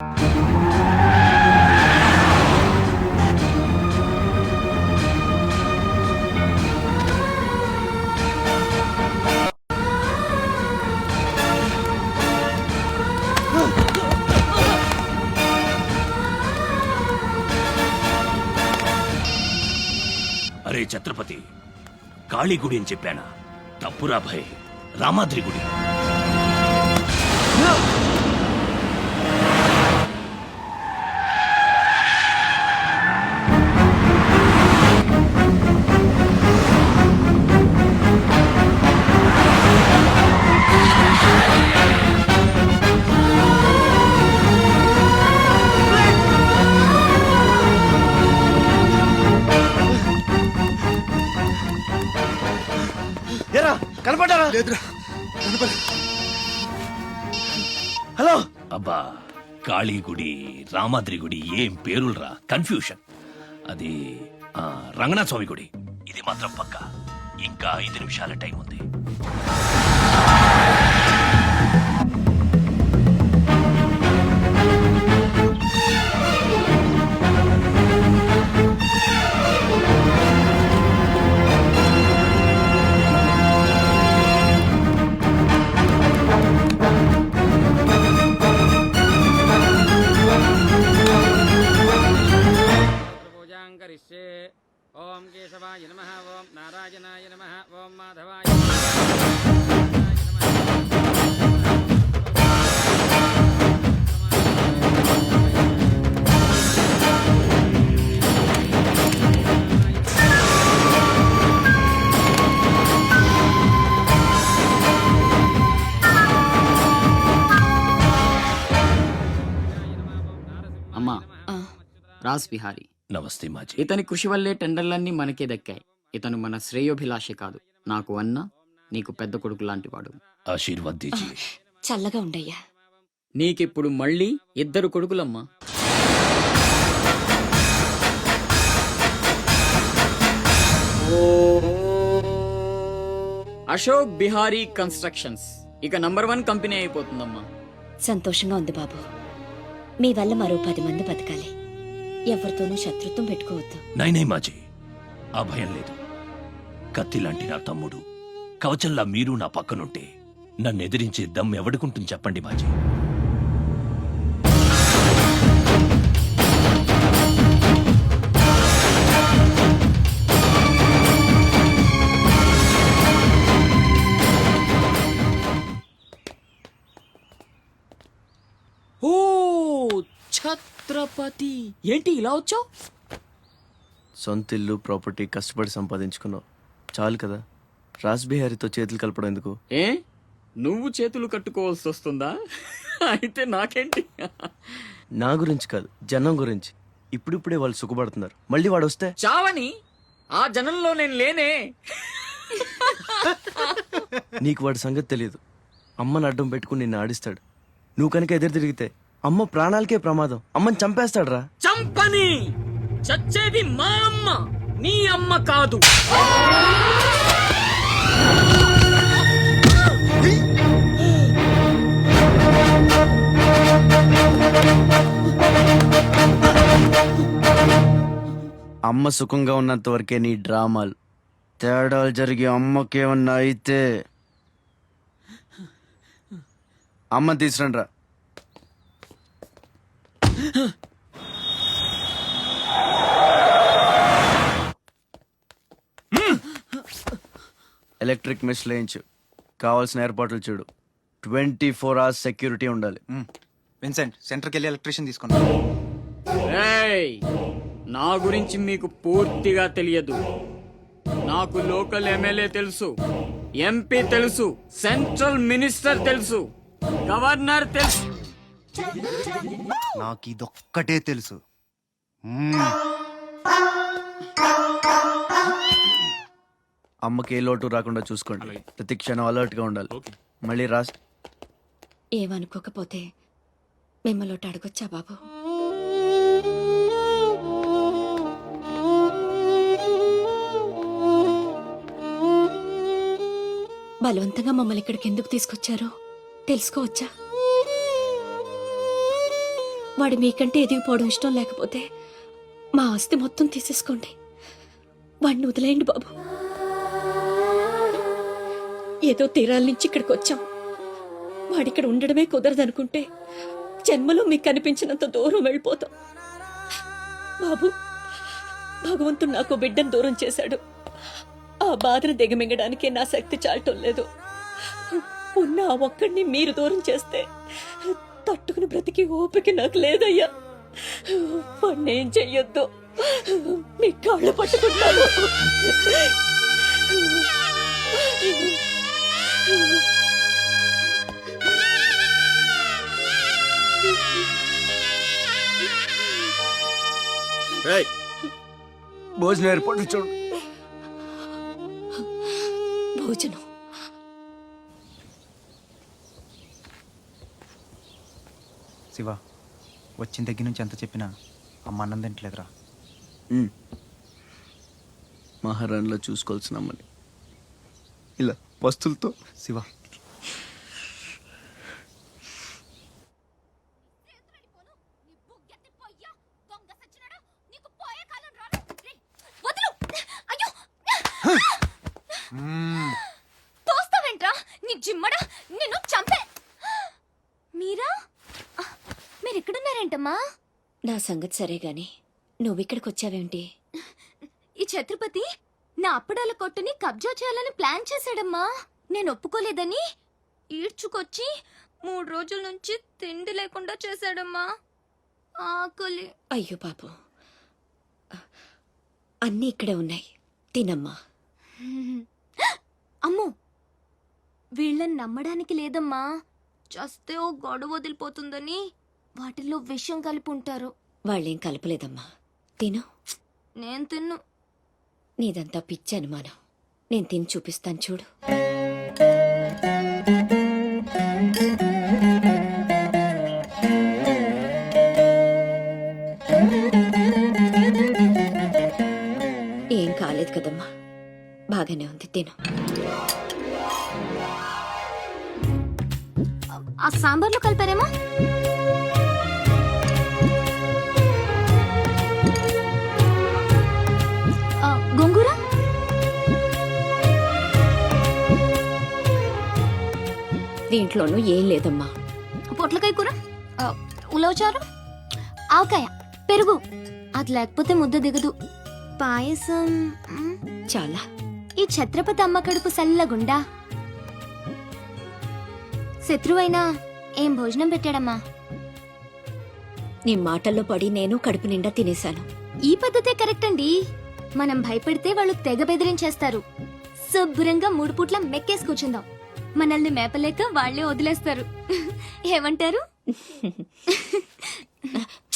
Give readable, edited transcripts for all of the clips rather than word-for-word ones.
అరే ఛత్రపతి, కాళీ గుడి అని చెప్పానా? తప్పురా భయ్, రామాద్రి గుడి. కనపడ్డారా? హలో. అబ్బా, కాళీ గుడి రామాద్రి గుడి ఏం పేరులరా, కన్ఫ్యూషన్. అది రంగనాథ స్వామి గుడి. ఇది మాత్రం పక్కా. ఇంకా 5 నిమిషాల టైం ఉంది. ఓం కేశవాయ నమః, ఓం నారాయణాయ నమః, ఓం మాధవాయ అమ్మా, రాజ్ బిహారీ. నమస్తే మాజీ. ఇతని కృషి వల్లే టెండర్లన్నీ మనకే దక్కాయి. ఇతను మన శ్రేయోభిలాషి కాదు, నాకు అన్న నీకు పెద్ద కొడుకు లాంటి వాడు. ఆశీర్వాద్ దీజియే. చల్లగా ఉండయ్యా. నీకిప్పుడు మళ్ళీ 2 కొడుకులమ్మా. అశోక్ బిహారీ కన్స్ట్రక్షన్స్ ఇక నంబర్ 1 కంపెనీ అయిపోతుందమ్మా. సంతోషంగా ఉంది బాబు. మీ వల్ల మరో 10 మంది బతకాలి. ఎవరితోనూ శత్రుత్వం పెట్టుకోవద్దు. నై మాజీ, ఆ భయం లేదు. కత్తి లాంటి నా తమ్ముడు, కవచంలా మీరు నా పక్కనుంటే నన్ను ఎదిరించే దమ్ ఎవడుకుంటుంది చెప్పండి మాజీ. ఓ ఛత్రపతి, ఏంటి ఇలా వచ్చావు? సొంత ఇల్లు, ప్రాపర్టీ కష్టపడి సంపాదించుకున్నావు, చాలు కదా. రాజ్ బిహారీతో చేతులు కలపడం ఎందుకు? ఏ, నువ్వు చేతులు కట్టుకోవాల్సి వస్తుందా? అయితే నాకేంటి? నా గురించి కాదు, జనం గురించి. ఇప్పుడిప్పుడే వాళ్ళు సుఖపడుతున్నారు, మళ్ళీ వాడు వస్తే చావని. ఆ జనంలో నేను లేనే. నీకు వాడి సంగతి తెలియదు. అమ్మని అడ్డం పెట్టుకుని నిన్ను ఆడిస్తాడు. నువ్వు కనుక ఎదురు తిరిగితే అమ్మ ప్రాణాలకే ప్రమాదం. అమ్మని చంపేస్తాడు రా. చంపని. చచ్చేది మా అమ్మ, నీ అమ్మ కాదు. అమ్మ సుఖంగా ఉన్నంత వరకే నీ డ్రామాలు. తేడాలు జరిగి అమ్మకేమన్నా అయితే అమ్మని తీసురండి రా. ఎలక్ట్రిక్ మెష్ లేయించు. కావాల్సిన ఏర్పాట్లు చూడు. 24 hours సెక్యూరిటీ ఉండాలి. విన్సెంట్, సెంటర్కి వెళ్ళి ఎలక్ట్రీషియన్ తీసుకున్నా. ఏయ్, నా గురించి మీకు పూర్తిగా తెలియదు. నాకు లోకల్ ఎమ్మెల్యే తెలుసు, ఎంపీ తెలుసు, సెంట్రల్ మినిస్టర్ తెలుసు, గవర్నర్ తెలుసు. నాకు ఇదొక్కటే తెలుసు. అమ్మకి ఏ లోటు రాకుండా చూసుకోండి. ప్రతి క్షణం అలర్ట్ గా ఉండాలి. మళ్ళీ రాస్ ఏమనుకోకపోతే మిమ్మల్ని అడగొచ్చా బాబు? బలవంతంగా మమ్మల్ని ఇక్కడికి ఎందుకు తీసుకొచ్చారో తెలుసుకోవచ్చా? వాడు మీకంటే ఎదిగిపోవడం ఇష్టం లేకపోతే మా ఆస్తి మొత్తం తీసేసుకోండి. వాడిని వదిలేయండి బాబు. ఏదో తీరాల నుంచి ఇక్కడికి వచ్చాం. వాడిక్కడ ఉండడమే కుదరదనుకుంటే జన్మలో మీకు కనిపించినంత దూరం వెళ్ళిపోతాం. బాబు, భగవంతుడు నాకు బిడ్డను దూరం చేశాడు. ఆ బాధను దిగమింగడానికే నా శక్తి చాలటం లేదు. ఉన్న ఆ ఒక్కడిని మీరు దూరం చేస్తే తట్టుకుని బ్రతికి ఓపిక నాకు లేదయ్యా. వాణ్ణేం చెయ్యొద్దు, మీ కాళ్ళు పట్టుకుంటాను. భోజనం ఏర్పాటు చూడు. భోజనం శివ, వచ్చిన దగ్గర నుంచి ఎంత చెప్పినా అమ్మ అన్నం తింటలేదురా. మహారాణిలో చూసుకోవాల్సిన అమ్మని ఇలా వస్తులతో. శివ, తోస్తావేంట్రా నీ జిమ్మడా, నిన్ను చంపే. మీరా, మీరిక్కడున్నారేంటమ్మా? నా సంగతి సరే గాని నువ్విక్కడికి వచ్చావేంటి? ఈ ఛత్రపతి నా అప్పడాల కొట్టుని కబ్జా చేయాలని ప్లాన్ చేశాడమ్మా. నేను ఒప్పుకోలేదని ఈడ్చుకొచ్చి 3 రోజుల నుంచి తిండి లేకుండా చేశాడమ్మా. ఆకలి. అయ్యో పాపం, అన్నీ ఇక్కడే ఉన్నాయి, తినమ్మా. అమ్మో, వీళ్ళని నమ్మడానికి లేదమ్మా. చస్తే ఓ గొడవ వదిలిపోతుందని వాటిల్లో విషం కలిపి ఉంటారు. వాళ్ళేం కలపలేదమ్మా, తిను. నేను తిన్ను. నీదంతా పిచ్చి అనుమానం. నేను తిని చూపిస్తాను చూడు. ఏం కాలేదు కదమ్మా, బాగానే ఉంది, తిను. ఆ సాంబార్లో కలిపారేమో. గోంగూర, దీంట్లోనూ ఏం లేదమ్మా. పొట్లకాయ కూర, ఉలవచారు, ఆవకాయ, పెరుగు. అది లేకపోతే ముద్ద దిగదు. పాయసం చాలా. ఈ ఛత్రపతి అమ్మ కడుపు సల్లగుండా. శత్రువైనా ఏం భోజనం పెట్టాడమ్మా. నీ మాటల్లో పడి నేను కడుపు నిండా తినేశాను. ఈ పద్ధతే కరెక్ట్ అండి. మనం భయపెడితే వాళ్ళు తెగ బెదిరించేస్తారు. శుభ్రంగా 3 పూట్ల మెక్కేసి కూర్చుందాం. మనల్ని మేపలేక వాళ్లే వదిలేస్తారు. ఏమంటారు?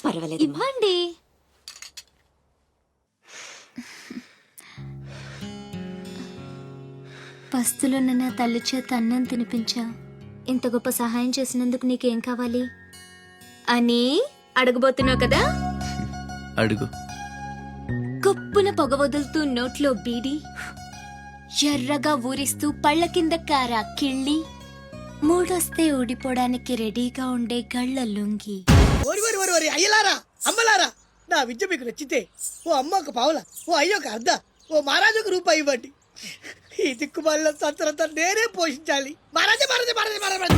పర్వాలేదు, ఇవ్వండి. పస్తులున్న నా తల్లి చేత అన్నం తినిపించా. ఇంత గొప్ప సహాయం చేసినందుకు నీకేం కావాలి అని అడగబోతున్నావు కదా? అడుగు. గొప్పున పొగ వదులుతూ నోట్లో బీడి, ఎర్రగా ఊరిస్తూ పళ్ళ కింద కారా కిళ్ళి, మూడొస్తే ఊడిపోవడానికి రెడీగా ఉండే గళ్ళ లుంగి. అయ్యలారా, అమ్మలారా, నా విద్య మీకు నచ్చితే ఓ అమ్మ ఒక పావుల, ఓ అయ్య ఒక అర్ధ, ఓ మహారాజు ఒక రూపాయి ఇవ్వండి. ఈ దిక్కుమాలిన సంతరంతా నేనే పోషించాలి. మహారాజా మహారాజా మహారాజా మహారాజా.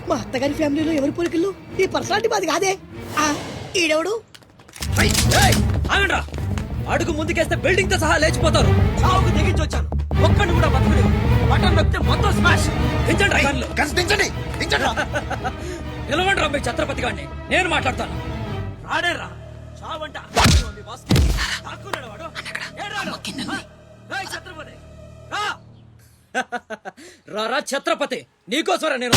మా అత్తగారి ఫ్యామిలీలో ఎవరి పోలికలు? ఈ పర్సనాలిటీ మాది కాదే. ఈడెవడు? ఆగండ్రా, అడుగు ముందుకేస్తే బిల్డింగ్ తో సహా లేచిపోతారు. చావుకు తెగించి వచ్చాను, ఒక్కడిని కూడా బతుకులేదు. బటన్ నొక్కితే మొత్తం స్మాష్. దించండి కార్లు. నిలవండి మీ ఛత్రపతి గారిని, నేను మాట్లాడతాను. రాడేరా, చావంట. రారా ఛత్రపతి, నీకోసరా నేను.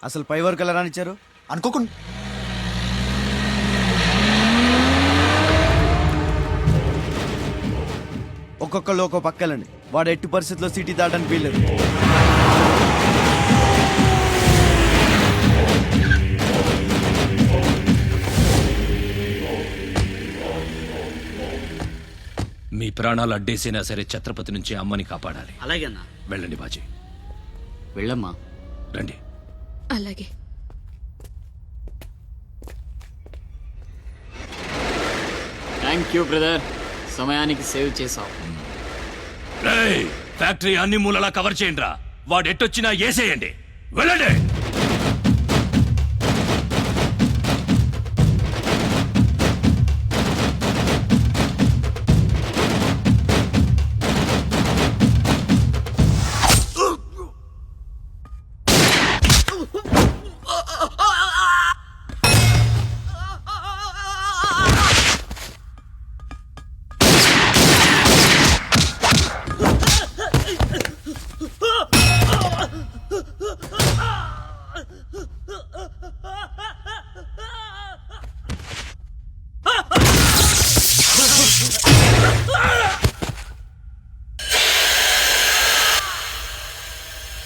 అసలు పై వరకు ఎలా రానిచ్చారు? అనుకోకుండా ఒక్కొక్కళ్ళు ఒక్కో పక్కలండి. వాడు ఎట్టి పరిస్థితుల్లో సిటీ దాటడానికి వీల్లేదు. మీ ప్రాణాలు అడ్డేసినా సరే ఛత్రపతి నుంచి అమ్మని కాపాడాలి. అలాగే అన్నా. వెళ్ళండి బాజీ, వెళ్ళమ్మా. రండి. అలాగే. థ్యాంక్ యూ బ్రదర్, సమయానికి సేవ్ చేసావు. రేయ్, ఫ్యాక్టరీ అన్ని మూలలా కవర్ చేయండి రా. వాడు ఎట్టొచ్చినా ఏసేయండి. వెళ్ళండి.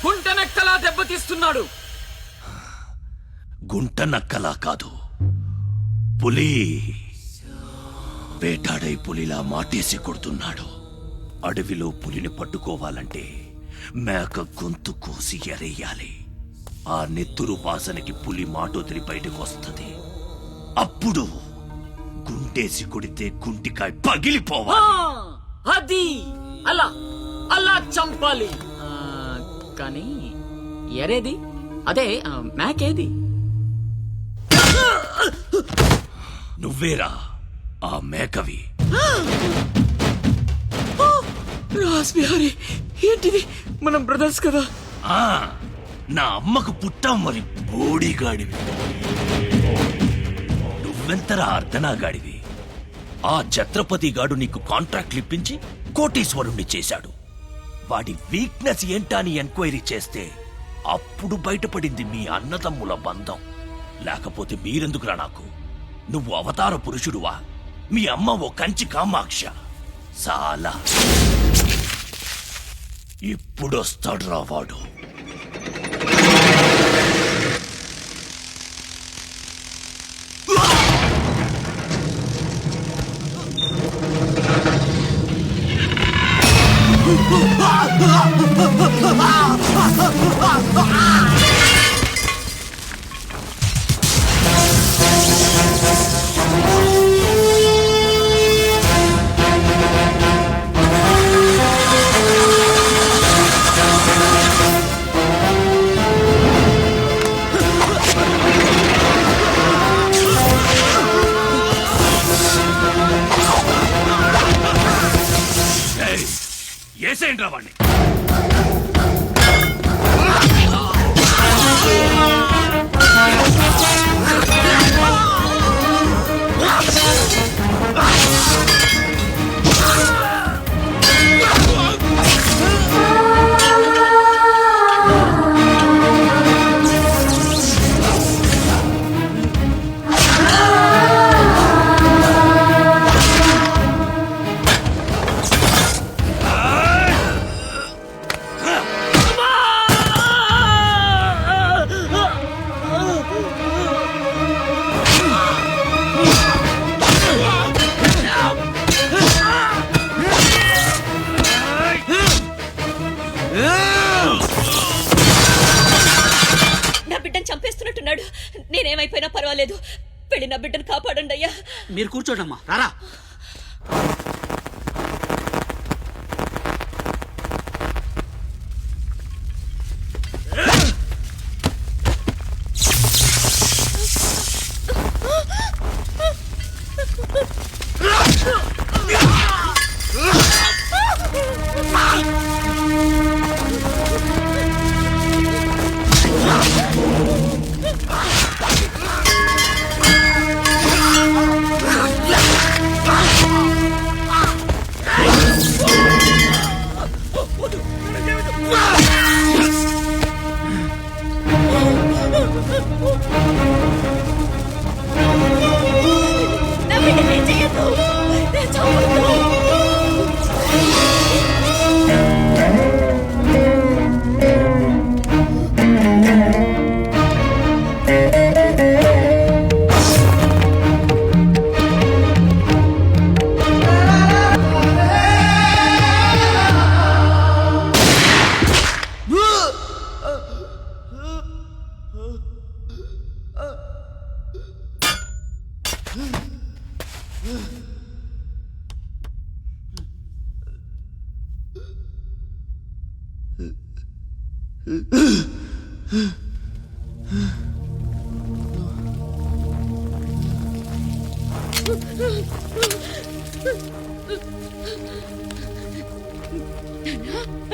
కుంటనెక్కలా దెబ్బతీస్తున్నాడు. గుంట నక్కలా కాదు, పులి వేటాడై పులిలా మాటేసి కొడుతున్నాడు. అడవిలో పులిని పట్టుకోవాలంటే మేక గొంతు కోసి ఎరేయాలి. ఆ నెత్తురు వాసనకి పులి మాటొదిలి బయటకు వస్తుంది. అప్పుడు గుంటేసి కొడితే గుంటికాయ పగిలిపోవాలి. అది అలా అలా చంపాలి. కానీ ఎరేది? అదే మేకేది? నువ్వేరా ఆ మేకవి. రాస్బిహారీ, ఏంటిది? మనం బ్రదర్స్ కదా. ఆ, నా అమ్మకు పుట్టాం మరి బోడిగాడివి. నువ్వెంతరా అర్ధనాగాడివి. ఆ ఛత్రపతి గాడు నీకు కాంట్రాక్ట్లు ఇప్పించి కోటీశ్వరుణ్ణి చేశాడు. వాడి వీక్నెస్ ఏంటా అని ఎంక్వైరీ చేస్తే అప్పుడు బయటపడింది మీ అన్నదమ్ముల బంధం. లేకపోతే మీరెందుకురా నాకు? నువ్వు అవతార పురుషుడువా? మీ అమ్మ ఓ కంచి కామాక్ష. చాలా ఇప్పుడొస్తాడు రా వాడు. ఏసేంట్రా వాణ్ణి. నా బిడ్డను చంపేస్తున్నట్టున్నాడు. నేనేమైపోయినా పర్వాలేదు, వెళ్ళి నా బిడ్డను కాపాడండి అయ్యా. మీరు కూర్చోండమ్మా. రారా. నా బిడ్డని చెయ్యొద్దు. నేను చంపొద్దు.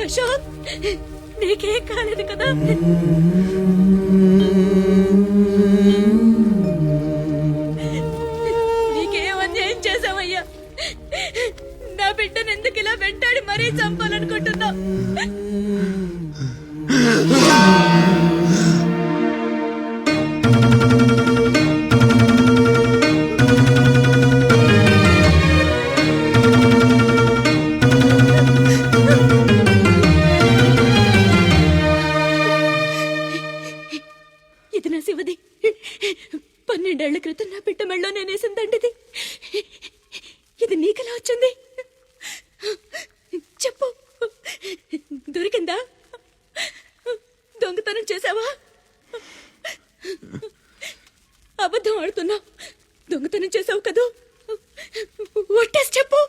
అశోక్, నీకేం కాలేదు కదా? నీకేం అన్యాయం చేసావయ్యా? నా బిడ్డను ఎందుకు ఇలా వెంటాడి మరీ చంపాలనుకుంటున్నా? ఇది నా శివది. 12 ఏళ్ల క్రితం నా బిడ్డ మెళ్ళో నేనేసిందండిది. ఇది నీకెలా వచ్చింది? చెప్పు, దొరికిందా? దొంగతనం చేసావా? అబద్ధం ఆడుతున్నా. దొంగతనం చేసావు కదూ? ఒట్టేసి చెప్పు.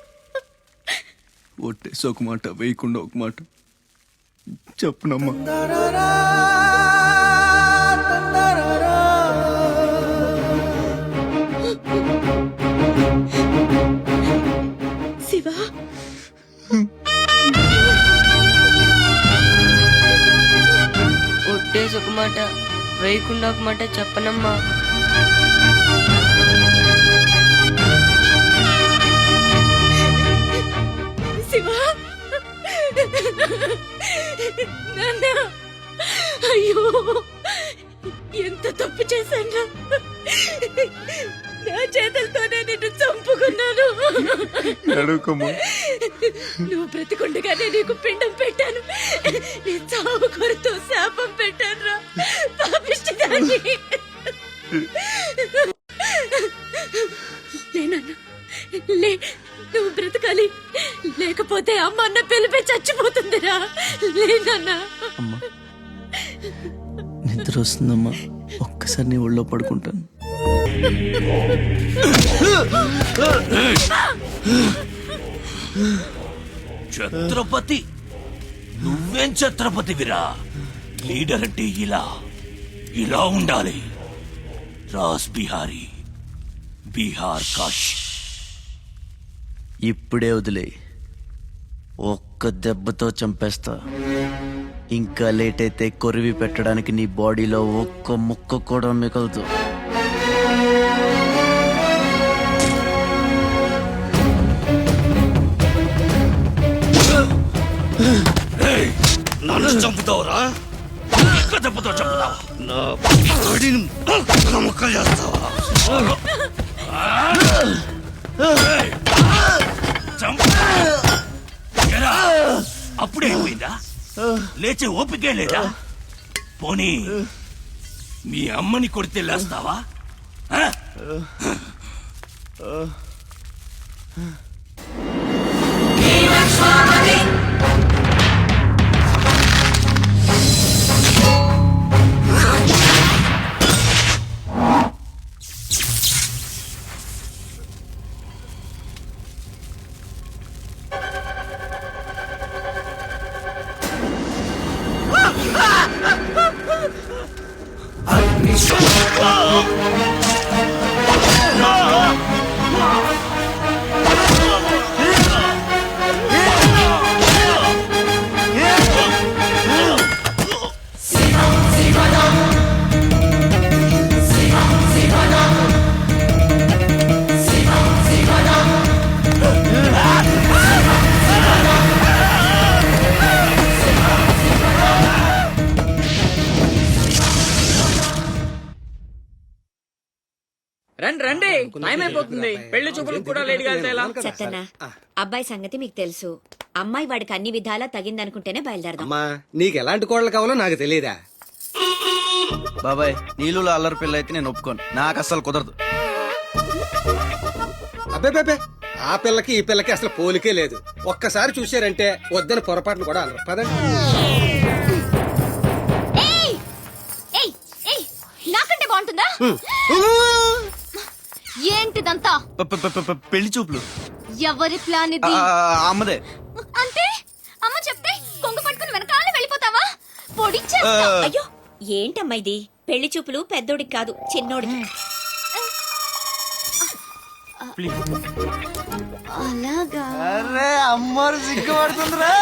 ఒట్టేసి ఒక మాట, వేయకుండా ఒక మాట చెప్పునమ్మా. శివ, ఒట్టేసి ఒక మాట, వేయకుండా ఒక మాట చెప్పనమ్మా. శివ, నాన్న, అయ్యో ఎంత తప్పు చేశాను. నా చేతులతోనే నిన్ను చంపుకున్నాను. నువ్వు బ్రతికుండగానే నీకు పిండం పెట్టాను. నీ చావు కొరతో శాపం పెట్టాను రా పాపిష్టిదాన్ని. లేనన్నా, లే, నువ్వు బ్రతకాలి. లేకపోతే అమ్మ అన్న పిలిపి చచ్చిపోతుందిరా. లేనన్నా. అమ్మా, నిద్ర వస్తుందమ్మా. ఒక్కసారి నీ ఒళ్ళో పడుకుంటాను. ఛత్రపతి, నువ్వేం ఛత్రపతివిరా? లీడర్ అంటే ఇలా ఉండాలి. రాస్ బిహారీ, బీహార్ కాష్. ఇప్పుడే వదిలే, ఒక్క దెబ్బతో చంపేస్తా. ఇంకా లేట్ అయితే కొరివి పెట్టడానికి నీ బాడీలో ఒక్క ముక్క కూడా మిగలదు. నన్ను చంపుతావురా? ఒక్క దెబ్బతో చంపుతావా? నా బాడీని ముక్కలు చేస్తావా? అప్పుడే అయిపోయిందా? లేచే ఓపికే లేదా? పోనీ మీ అమ్మని కొడితే లేస్తావా? రండి రండి, టైం అయిపోతుంది. పెళ్లి చూపులకు కూడా లేట్ గా ఎలా? సత్యన్న, అబ్బాయి సంగతి మీకు తెలుసు. అమ్మాయి వాడికి అన్ని విధాలా తగిందనుకుంటేనే బయలుదేరదాం. అమ్మా, నీకు ఎలాంటి కోడలు కావాలో నాకు తెలియదా? బాబాయ్, నీళ్ళు అల్లరి పిల్ల అయితే నేను ఒప్పుకోను. నాకు అస్సలు కుదరదు. అబ్బే, ఆ పిల్లకి ఈ పిల్లకి అసలు పోలికే లేదు. ఒక్కసారి చూశారంటే వద్దని పొరపాటును కూడా అనరు. పదండి. నాకంటే బాగుంటుందా? ఏంటిదంతా? పెళ్లి చూపులు ఎవరి ప్లాన్ ఇది? అమ్మదే. అంటే అమ్మ చెప్తే కొంగు పట్టుకుని వెనకాల వెళ్ళిపోతావా? పొడిచే అయ్యో ఏంటమ్మా ఇది? పెళ్లి చూపులు పెద్దోడికి కాదు చిన్నోడికి. అలాగా? అరే అమ్మారు సిగ్గుపడుతుందిరా.